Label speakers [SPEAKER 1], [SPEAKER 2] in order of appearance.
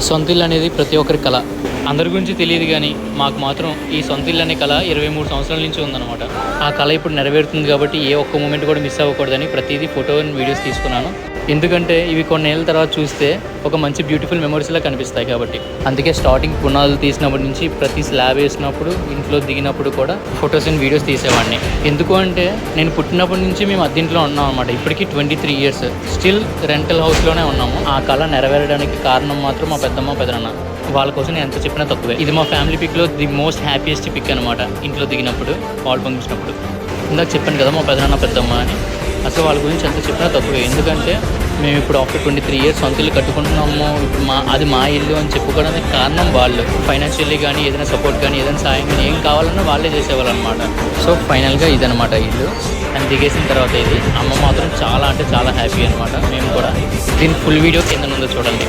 [SPEAKER 1] సొంత ఇల్లు అనేది ప్రతి ఒక్కరి కళ. అందరి గురించి తెలియదు కానీ మాకు మాత్రం ఈ సొంత ఇల్లు అనే కళ 23 సంవత్సరాల నుంచి ఉందన్నమాట. ఆ కళ ఇప్పుడు నెరవేరుతుంది కాబట్టి ఏ ఒక్క మూమెంట్ కూడా మిస్ అవ్వకూడదని ప్రతిదీ ఫోటో అండ్ వీడియోస్ తీసుకున్నాను. ఎందుకంటే ఇవి కొన్నేళ్ళ తర్వాత చూస్తే ఒక మంచి బ్యూటిఫుల్ మెమరీస్లా కనిపిస్తాయి కాబట్టి. అందుకే స్టార్టింగ్ పునాదులు తీసినప్పటి నుంచి ప్రతి స్లాబ్ వేసినప్పుడు, ఇంట్లో దిగినప్పుడు కూడా ఫొటోస్ అండ్ వీడియోస్ తీసేవాడిని. ఎందుకు అంటే నేను పుట్టినప్పటి నుంచి మేము అద్దెంట్లో ఉన్నాం అనమాట. ఇప్పటికీ 23 years స్టిల్ రెంటల్ హౌస్లోనే ఉన్నాము. ఆ కళ నెరవేరడానికి కారణం మాత్రం మా పెద్దమ్మ పెదనాన్న. వాళ్ళ కోసం నేను ఎంత చెప్పినా తక్కువే. ఇది మా ఫ్యామిలీ పిక్లో ది మోస్ట్ హ్యాపీయెస్ట్ పిక్ అనమాట. ఇంట్లో దిగినప్పుడు, పాలు పంపించినప్పుడు. ఇందాక చెప్పాను కదా మా పెదనాన్న పెద్దమ్మ అని. అసలు వాళ్ళ గురించి ఎంత చెప్పినా తక్కువే. ఎందుకంటే మేము ఇప్పుడు ఆఫ్టర్ 23 years సొంత ఇల్లు కట్టుకుంటున్నాము. ఇప్పుడు అది మా ఇల్లు అని చెప్పుకోవడానికి కారణం వాళ్ళు. ఫైనాన్షియల్లీ కానీ, ఏదైనా సపోర్ట్ కానీ, ఏదైనా సాయం కానీ ఏం కావాలన్నా వాళ్ళే చేసేవాళ్ళు అనమాట. సో ఫైనల్గా ఇదనమాట ఇల్లు. అండ్ దిగేసిన తర్వాత ఇది అమ్మ మాత్రం చాలా అంటే చాలా హ్యాపీ అనమాట. మేము కూడా దీని ఫుల్ వీడియో కింద ఉందో చూడండి.